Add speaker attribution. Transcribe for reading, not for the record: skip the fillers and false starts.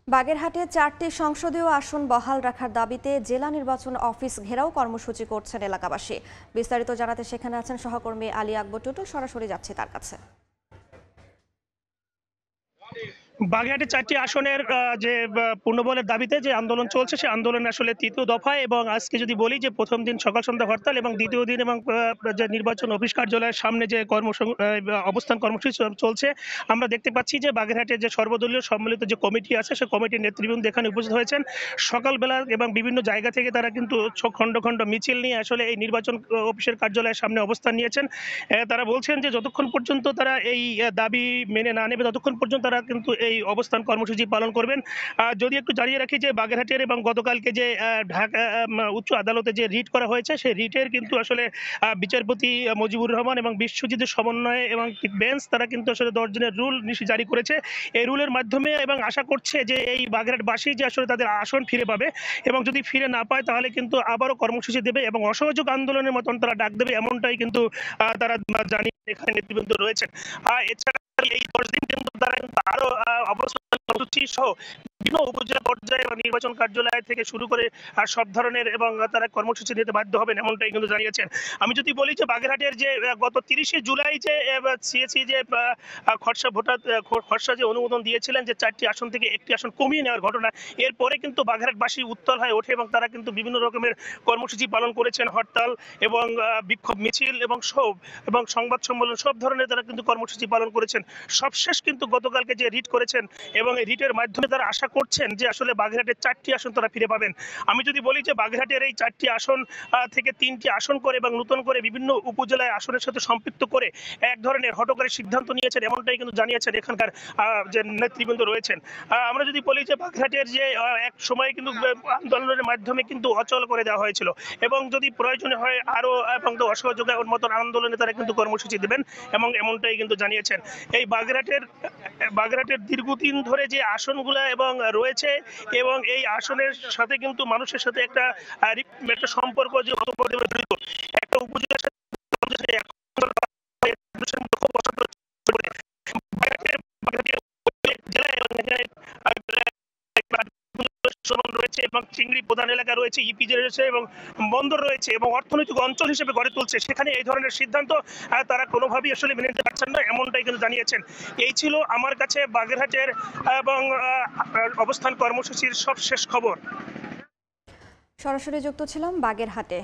Speaker 1: বাগেরহাটে 4টি সংসদীয় আসন বহাল রাখার দাবিতে জেলা নির্বাচন অফিস ঘেরাও কর্মসূচি করছেন এলাকাবাসী। বিস্তারিত জানাতে সেখানে আছেন সহকর্মী আলী আকবর টুটু। সরাসরি যাচ্ছে তার কাছে।
Speaker 2: বাগেরহাটে 4টি আসনের যে পুনর্বহালের দাবিতে যে আন্দোলন চলছে, সেই আন্দোলন আসলে তৃতীয় দফায়। এবং আজকে যদি বলি যে প্রথম দিন সকাল সন্ধ্যা হরতাল এবং দ্বিতীয় দিন এবং যে নির্বাচন অফিস কার্যালয়ের সামনে যে অবস্থান কর্মসূচি চলছে, আমরা দেখতে পাচ্ছি যে বাগেরহাটের যে সর্বদলীয় সম্মিলিত যে কমিটি আছে, সেই কমিটির নেতৃবৃন্দ এখানে উপস্থিত হয়েছেন সকালবেলা এবং বিভিন্ন জায়গা থেকে তারা কিন্তু খণ্ড খণ্ড মিছিল নিয়ে আসলে এই নির্বাচন অফিসের কার্যালয়ের সামনে অবস্থান নিয়েছেন। তারা বলছেন যে যতক্ষণ পর্যন্ত তারা এই দাবি মেনে না নেবে, ততক্ষণ পর্যন্ত তারা কিন্তু এই অবস্থান কর্মসূচি পালন করবেন। যদি একটু জানিয়ে রাখি যে বাগেরহাটের এবং গতকালকে যে ঢাকা উচ্চ আদালতে যে রিট করা হয়েছে, সেই রিটের কিন্তু আসলে বিচারপতি মুজিবুর রহমান এবং বিশ্বজিতের সমন্বয়ে এবং বেঞ্চ তারা কিন্তু আসলে 10 দিনের রুল জারি করেছে। এই রুলের মাধ্যমে এবং আশা করছে যে এই বাগেরহাটবাসী যে আসলে তাদের আসন ফিরে পাবে, এবং যদি ফিরে না পায় তাহলে কিন্তু আবারও কর্মসূচি দেবে এবং অসহযোগ আন্দোলনের মতন তারা ডাক দেবে, এমনটাই কিন্তু তারা জানিয়ে এখানে নেতৃবৃন্দ রয়েছেন। এছাড়া এই 10 দিন কিন্তু তারা আরো অবস্থান কর্মসূচি সহ বিভিন্ন উপজেলা পর্যায়ে এবং নির্বাচন কার্যালয় থেকে শুরু করে সব ধরনের এবং তারা কর্মসূচি নিতে বাধ্য হবেন, এমনটাই কিন্তু জানিয়েছেন। আমি যদি বলি যে বাগেরহাটের যে গত 30শে জুলাই যে সিএসি যে খসড়া যে অনুমোদন দিয়েছিলেন যে 4টি আসন থেকে একটি আসন কমিয়ে নেওয়ার ঘটনা, এরপরে কিন্তু বাগেরহাটবাসী উত্তাল হয়ে ওঠে এবং তারা কিন্তু বিভিন্ন রকমের কর্মসূচি পালন করেছেন, হরতাল এবং বিক্ষোভ মিছিল এবং সংবাদ সম্মেলন, সব ধরনের তারা কিন্তু কর্মসূচি পালন করেছেন। সবশেষ কিন্তু গতকালকে যে রিট করেছেন এবং এই রিটের মাধ্যমে তারা আশা করছেন যে আসলে বাগেরহাটের 4টি আসন তারা ফিরে পাবেন। আমি যদি বলি যে বাগেরহাটের এই 4টি আসন থেকে 3টি আসন করে এবং নতুন করে বিভিন্ন উপজেলায় আসনের সাথে সম্পৃক্ত করে এক ধরনের হঠকারী সিদ্ধান্ত নিয়েছেন, এমনটাই কিন্তু জানিয়েছেন এখানকার যে নেতৃবৃন্দ রয়েছেন। আমরা যদি বলি যে বাগেরহাটের যে এক সময় কিন্তু আন্দোলনের মাধ্যমে কিন্তু অচল করে দেওয়া হয়েছিল এবং যদি প্রয়োজনে হয় আরো এবং অসহযোগের মতন আন্দোলনে তারা কিন্তু কর্মসূচি দেবেন, এবং এমনটাই কিন্তু জানিয়েছেন। এই বাগেরহাটের দীর্ঘদিন ধরে যে আসনগুলা এবং রয়েছে এবং এই আসনের সাথে কিন্তু মানুষের সাথে একটা সম্পর্ক যে জড়িত, একটা উপজেলার সাথে রয়েছে এবং চিংড়ি প্রধান এলাকা রয়েছে, ইপিজে রয়েছে এবং বন্দর রয়েছে এবং অর্থনৈতিক অঞ্চল হিসেবে গড়ে তুলছে, সেখানে এই ধরনের সিদ্ধান্ত তারা কোনোভাবেই আসলে মেনে নিতে পারছেন না, এমনটাই কিন্তু জানিয়েছেন। এই ছিল আমার কাছে বাগেরহাটের এবং অবস্থান কর্মসূচির সব শেষ খবর।
Speaker 1: সরাসরি যুক্ত ছিলাম বাগেরহাটে।